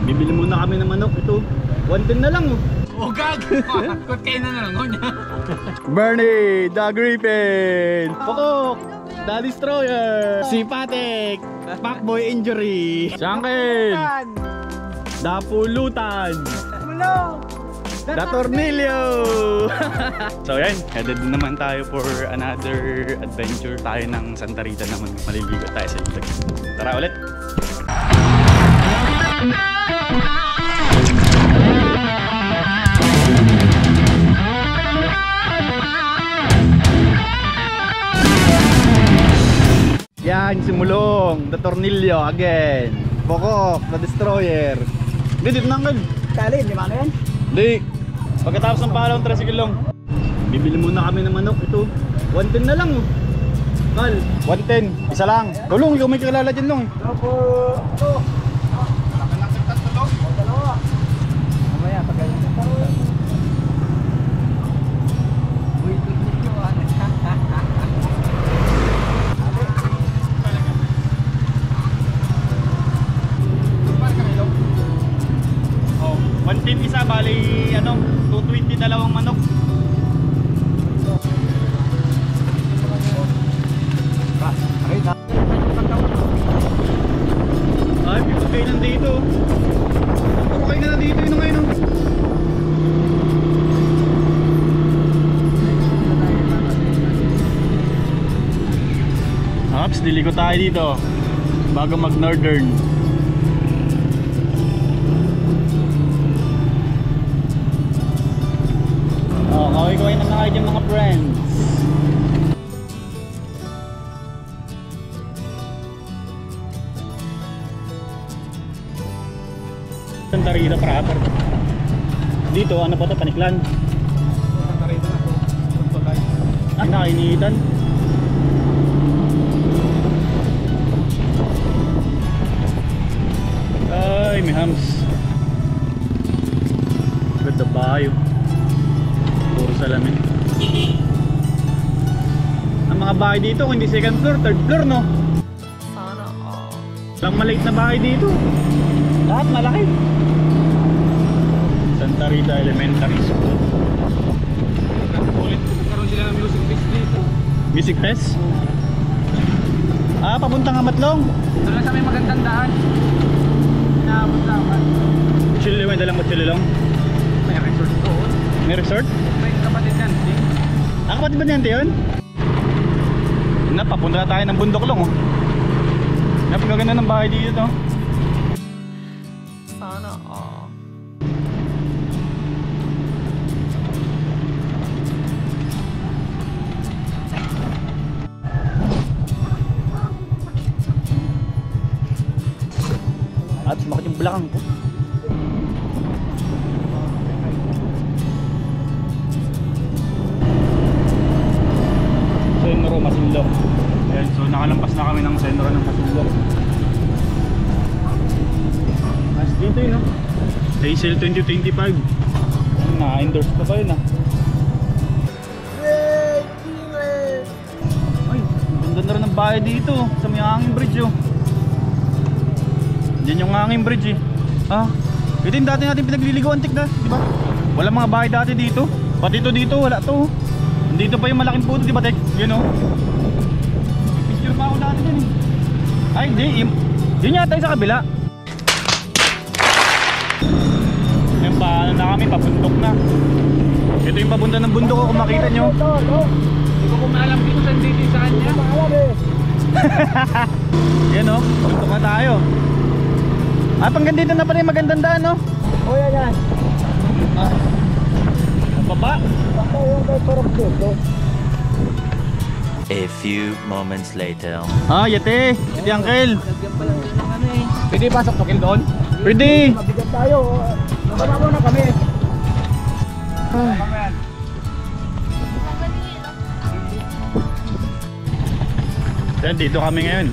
Bibili muna kami ng manok. Ito, 110 na lang oh. Oh, gag! Kut kayo na lang niya. Bernie, the Griffin, Pokok, the Destroyer, si Patek, Pacboy Injury, Shankel, the Pulutan, the Tornillo. So yan, headed naman tayo for another adventure. Tayo ng Santa Rita naman, maliligo tayo sa ilog. Tara ulit. Yan, simulong, the Tornillo again, Pokok, the Destroyer. Hindi, dito na agad. Kali, 5 na yan? Hindi, pagkatapos ng palong tricycle lang. Bibili muna kami ng manok. Ito, 110 na lang oh. Kal, 110, isa lang. Tulong, ikaw may kilala dyan lang eh. Opo, ito. Nakalang sa tatlo. O, dalawa. Mamaya, pag ganyan sa tatlo. Uy, ito ah. Oh, 110 isa, bali ano, 220 dalawang manok. Ay, may pagkainan dito. Puro kayo na dito yun ngayon oh. Ops, diligo tayo dito bago mag-northern. Oh, kaway-kaway na kayo dyan mga friends. Santa Rita proper. Dito, ano pa ito? Paniklan? Santa Rita na to. Ah, nakainitan. Ay, may hams. Ganda bayo. Puro salamin. Ang mga bahay dito, kung hindi second floor, third floor no? Sana all. Lang maliit na bahay dito. Lahat malaki. Santa Rita Elementary School. Ulit, nagkaroon sila ng music fest dito. Music fest? Ah, papuntang Amatlong. Doon lang sa may magandang daan. Inaabot lang. Chili, may dalang mo chili lang. May resort doon. May resort? May kapatid yan. Ah, kapatid ba niyan yun? Papunta na tayo ng bundok lang oh. Napagaganda ng bahay dito to. Sana all. At bakit yung belakang ko? Senro Masinlo. Ayan, so nakalampas na kami ng Senro ng Masinlo. Mas dito yun no? Hazel 2025. Na-endorse pa ba yun ah? Ay, ganda na rin ng bahay dito sa may hanging bridge oh. Yan yung hanging bridge eh. Ah, ito yung dati natin pinagliligoan tik na, di ba? Wala mga bahay dati dito. Pati ito dito, wala to. Dito pa yung malaking puto, di ba tek? Yun oh. Picture pa ako dati dyan eh. Ay hindi, yun yata yung sa kabila. Yan pa, ano na kami, pabundok na. Ito yung papunta ng bundok kung makita nyo. Hindi ko kumaalam dito saan dito sa kanya. Yan oh, bundok na tayo. Ah, panggang dito na pala yung magandang daan no? O yan yan. Ah, baba. Baka yung kay Korok dito. A few moments later. Ah, yate. Yate uncle. Lagyan pa lang din ng ano eh. Pwede pasok tukil doon? Pwede. Mabigat tayo. Nakalabaw na kami. Yan, dito kami ngayon.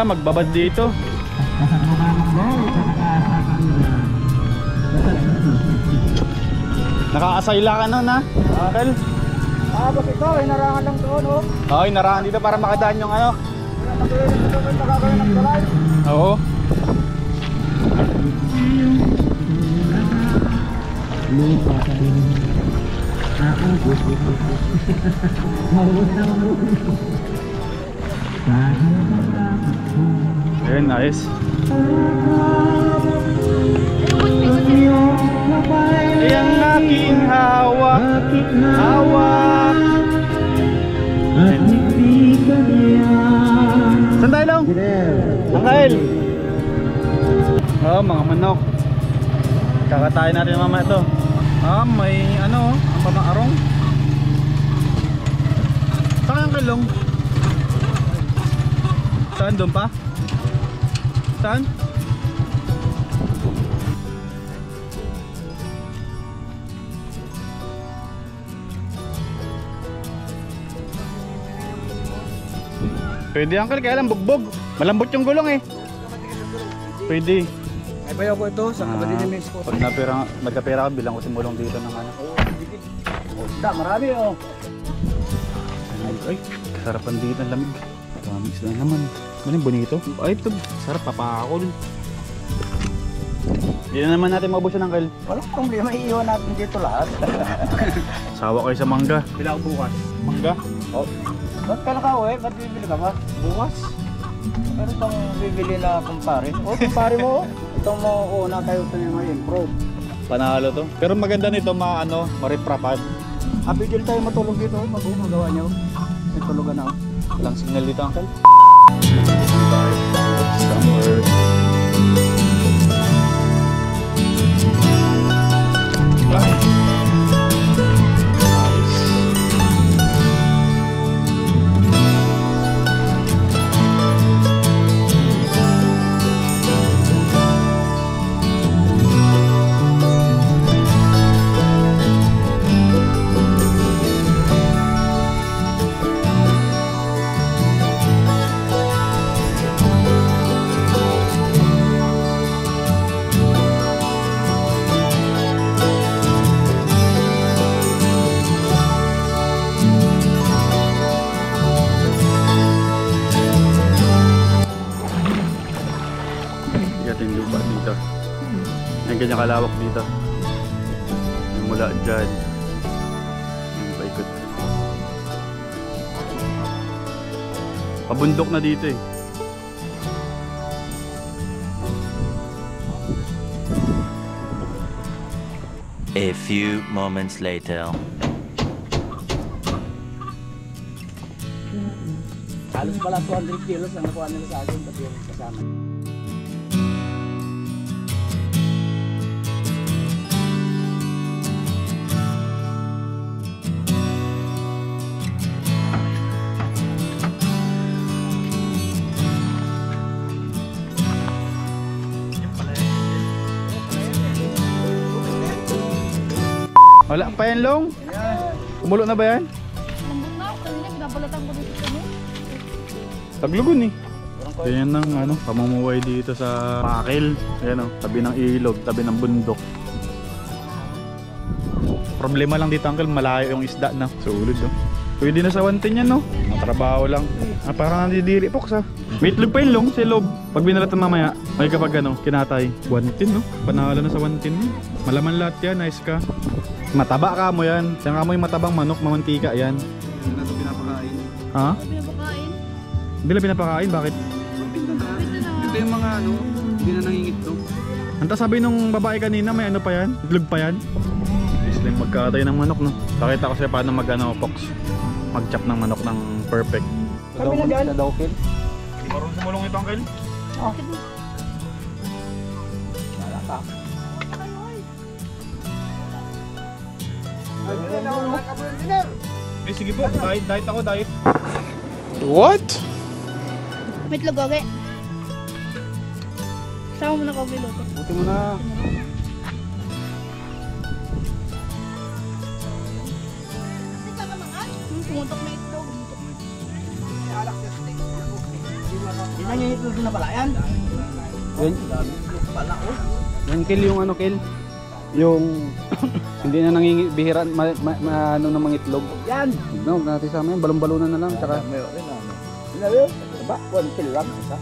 Magbabad dito. Nakaasayla ka nun ha? Uncle? Bakit ito? Ay narangan lang doon, oh. Okay, narangan dito para makadaan yung ano. Nakakaroon ng tulay. Oo. Ayun, nice. Yang aking hawak, hawak. Sandalong. Sandal. Oh, mga manok. Kakatayin natin mamaya ito. May ano, ang pamaarong. Saan ang kilong? Saan doon pa? Saan? Pwede uncle, kaya lang bugbog. Malambot yung gulong eh. Pwede. Ay bayaw ko ito sa kapatid ni Miss ko. Pag nagkapera ka, bilang ko si Mulong dito ng ano. Marami oh. Ay, sarapan dito ang lamig. Mix na naman. Ano yung bonito? Ay, ito. Sarap, papakakol. Hindi na naman natin maubusan ng kal. Walang problema, iiwan natin dito lahat. Sawa kayo sa mangga. Bila ko bukas. Mangga? Oh. Ba't ka nakauwi? Ba't bibili ka ba? Bukas? Pero itong bibili na kumpare. Oh, kumpare mo. Itong una tayo ito niya ngayon, pro. Panalo to. Pero maganda nito, mariprapan. Bigil tayo matulog dito. Magawa niyo. May tulugan na. Walang signal dito, uncle. Yung ganyan kalawak dito. Yung mula dyan. Yung paikot. Pabundok na dito eh. A few moments later. Halos pala 200 kilos ang nakuha nila sa akin pati yung kasama. Wala pa yan, Long? Kumulo na ba yan? Lambot na ako kanina, binabalatan ko dito kami. Taglugon eh. Ganyan ng ano, pamumuhay dito sa Pakil. Ayan o, tabi ng ilog, tabi ng bundok. Problema lang dito, uncle, malayo yung isda na. Sulod no. Pwede na sa 110 yan no. Matrabaho lang. Parang nandidiri po sa. Meatloaf pa yun, Long, sa loob. Pag binalatan mamaya, may kapag ano, kinatay. 110 no. Panalo na sa 110 no. Malaman lahat yan, nice ka. Mataba ka mo yan. Saan ka mo yung matabang manok, mamantika yan. Hindi na ito pinapakain. Ha? Pinapakain. Hindi na pinapakain, bakit? Ito yung mga ano, hindi na nangingit to. Anta sabi nung babae kanina, may ano pa yan? Itlog pa yan? Isling magkatay ng manok no. Pakita ko siya paano mag ano, Fox. Mag-chop ng manok ng perfect. Kami na dyan. Hindi marunong sumulong ito, uncle. Wala ka. Eh sige po, diet ako, diet. What? Meatloaf gage. Sama mo na coffee luto. Buti mo na. Pumutok na itlog. Hindi nangingit na pala yan. Yan. Yan kill yung ano, kill. Yung hindi na nangingibihiran ano ng mga itlog. Yan! No, natin sa amin balon-balunan na lang tsaka Mayroon rin ano. Ano yun? Diba? 1 kilo lang isa.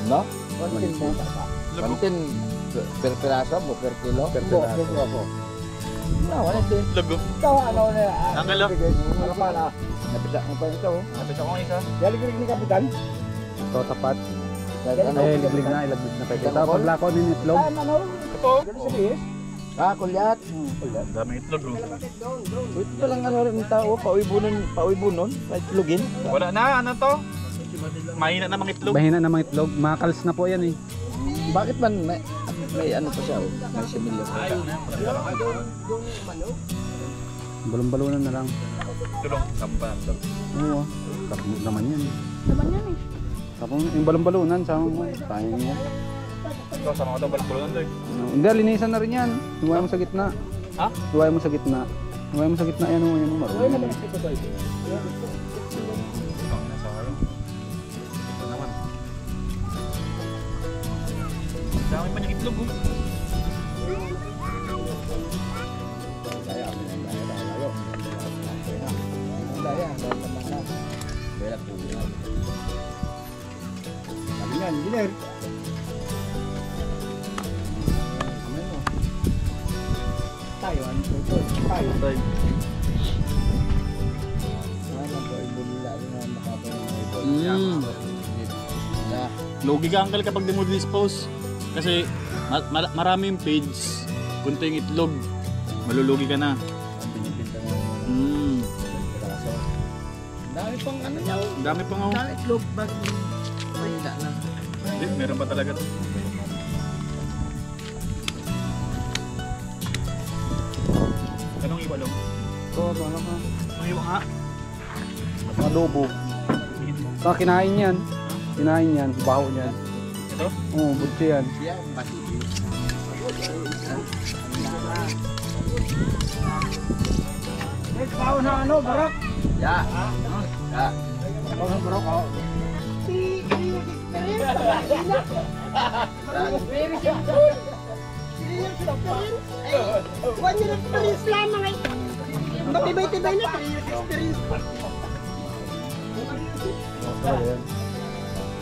No? 1 kilo isa. 1 kilo per piraso mo, per kilo? Per piraso. No, wala din. Lago. Ito, ano na. Ang kalo. Ano pa na? Napisa mo pa ito. Napisa ko ng isa. Daligrig ni Kapitan. ito tapat. Ano? Eh, liglig na pa ito. Paglako ng itlog. Ano? Ito. Ganun sa bihis? Ah, kulyat. Kulyat. Ang daming itlog. Oh. Ito palang ano rin tao, pauibunon, itlogin. Wala na, ano to? Mahina na mga itlog. Bahina na mga itlog. Makals na po yan eh. Bakit man may ano pa siya, may similyo. Balon-balunan na lang. Tulong. Sampa. Oo. Tapos naman yan. Naman yan eh. Tapos yung balon-balunan, sama mo. Tayo niya. Ito, sama ko ito. Balbulunan to eh. Hindi, linisan na rin yan. Huwag mo sa gitna. Ha? Huwag mo sa gitna. Huwag mo sa gitna. Yan o, marunong. Ito naman. Dami pa niyang itlog. Oh. Engineer. Tayo, ano ito? Tayo. Tayo. Lugi ka uncle kapag di mo dispose. Kasi marami yung page. Kunto yung itlog. Malulugi ka na. Dami pang ano niya. Ang dami pa nga. Dami itlog. Bakit may hila na? Hindi, meron pa talaga to. Anong iwa lang? Ito, ano ka? Anong iwa nga? Adobo. Sa kinain yan. Kinain yan. Baho niyan. Ito? Oo, butsi yan. Yan, pati. Bawo na ano, barok? Ya. Ya. Bawo na barok ako. One year experience lamang ay. Matibay-tibay na 3 years experience.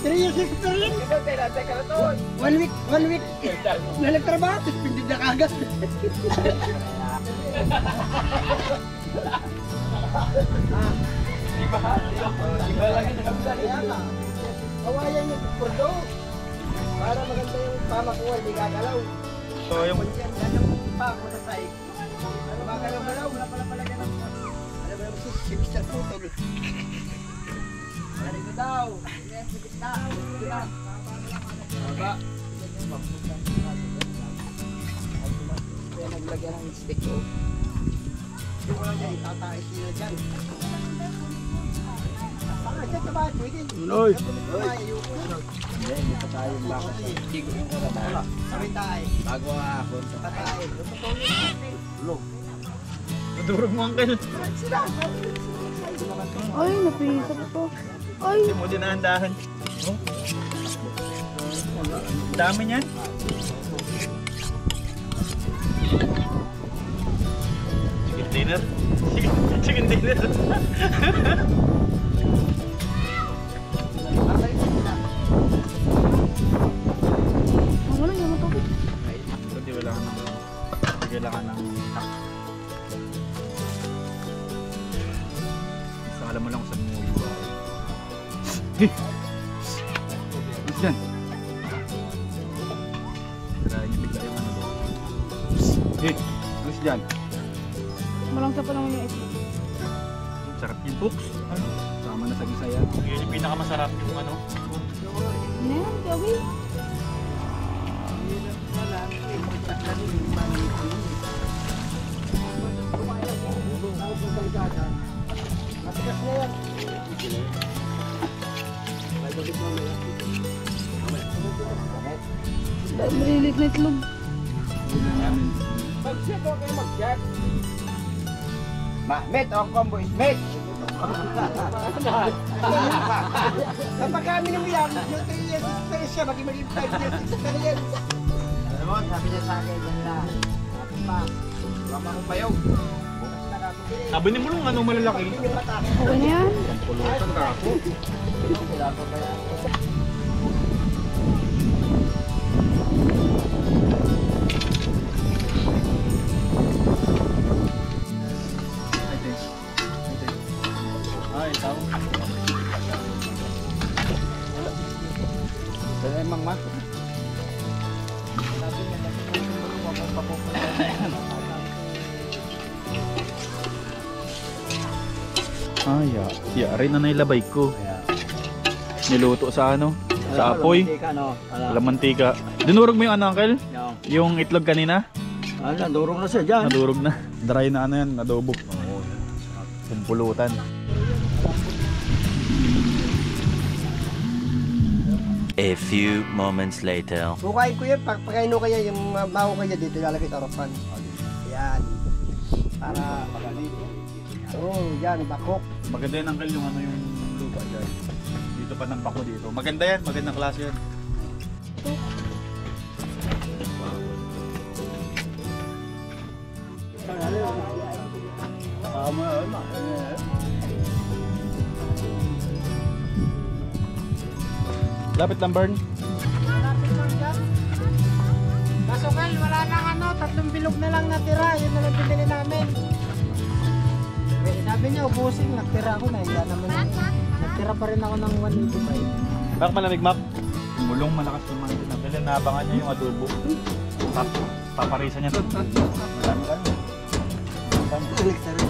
3 years experience. 1 week. Na nagtrabaho, suspended na kagad. Iba lagi na kami. Kawayan yung pordo. Para maganda yung pamakuha, hindi gagalaw. So yung... Yan yung pa ako sa sahig. Ano ba galaw-galaw? Wala pala pala ganun. Ano ba yung si Mr. Putol? Ano ito daw? Yes, si Mr. Ito na. Baba. Kaya naglagyan ng stick ko. Hindi ko lang dyan, itatay sila dyan. Dyan sa bahay, pwede. Unoy! Hindi pa tayo bakit. Sigo yung karabala. Sabi tayo. Bago ako. Patay. Look. Madurog mo uncle. Ay, napisa pa to. Ay, Hindi mo dinahandahan. Oh. Dami niyan. Chicken dinner. Chicken dinner. ano lang yung matubig. Hindi wala ka ng... Wala ka ng... Basta alam mo lang kung saan mo iwa. What's yan? Tirahin niyo bigla yung ano doon. What's yan? Malangsa pa naman yung itlog. Sarap yung books. Ano? Sama na sa gisaya. Yun yung pinakamasarap yung ano. Ano yan, Gabi? Malilit na itlog. Mag-set o kayo mag-set. Met, ang combo is met. Kapag kami nang bilang, yung 3 years experience siya, maging 5 years experience. Alam mo, sabi niya sa akin, yan na. Wala akong bayaw. Sabi ni mo nung ano malalaki. Okay na yan. Pulutan ka ako. Ay, tao. Kaya emang ma. Ay, rin na nailabay ko. Niluto sa ano? Sa apoy. Wala mantika. Dinurog mo yung ano, Uncle? Yung itlog kanina? Nadurog na siya dyan. Nadurog na. Dry na ano yan, adobo. Pumpulutan. A few moments later. Bukain ko yan, pagkain ko kaya yung baho kaya dito lalagay sa harapan. Yan. Para yan, bakok. Maganda yan, Uncle, yung ano yung lupa dyan. Dito pa ng bako dito. Maganda yan, magandang klase yan. Lapit lang, Bern. Kaso ngayon, wala nang ano, 3 bilog na lang natira. Yun na lang pinili namin. Sabi niya, ubusin, nagtira ako na. Hindi naman yun. Nagtira pa rin ako ng 185. Bak malamig, Mac. Mulong malakas yung mga tinanggal. Naabangan niya yung adobo. Paparisan niya. Marami ka rin.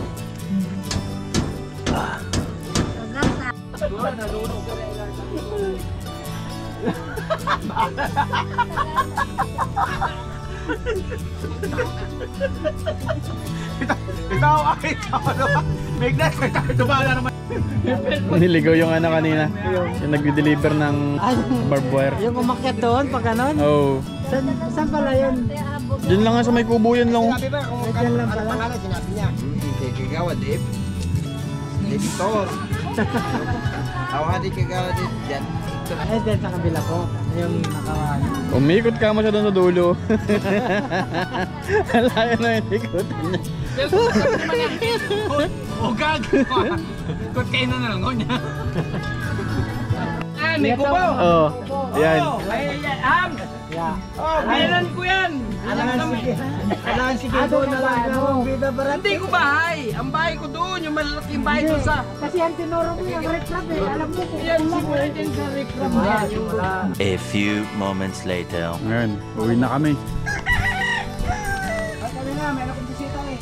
Ikaw, Magnet, dumala naman. Niligaw yung ano kanina. Yung nagdi-deliver ng barbed wire. Yung umakyat doon, pag ganon? Oh. Saan pala yun? Diyan lang nga sa may kubo yan lang. Diyan lang pala. Sinabi niya. Kagawa, Dip. Victor. Awa di kagawa, Dip. Diyan. Ay, dyan sa kabila ko. Yung nakawan. Umikot ka mo siya doon sa dulo. Alayo na yung ikotin niya. O gago. Ikot kayo na lang niya. May kubaw. Oh, yan. Yeah. Kailan ko yan? Kailangan sige doon na lang ako. Hindi ko bahay. Ang bahay ko doon. Yung malaking bahay doon sa... Kasi ang tinuro mo yung reclap eh. Alam mo kung yan siguro din sa reclap mo yan. Yung wala. A few moments later. Ngayon, uwi na kami. Kami nga, meron akong bisita eh.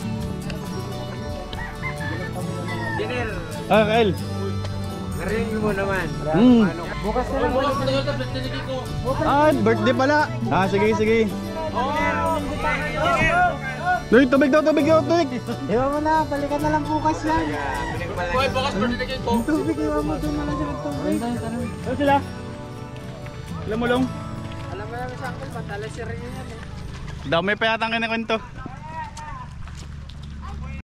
Dinner. Ah, Kyle. Narinig mo naman. Bukas na lang. Ah, birthday pala. Ah, sige, sige. Tubig, tubig daw, tubig daw, tubig. Iwan mo na, balikan na lang bukas yan. Hoy, bukas birthday ko. Tubig, iwan mo doon na lang siya ng tubig. Ano sila? Alam mo lang. Alam mo namin sa uncle, matalas si Rene yan eh. Dami pa yata ang kinikwento.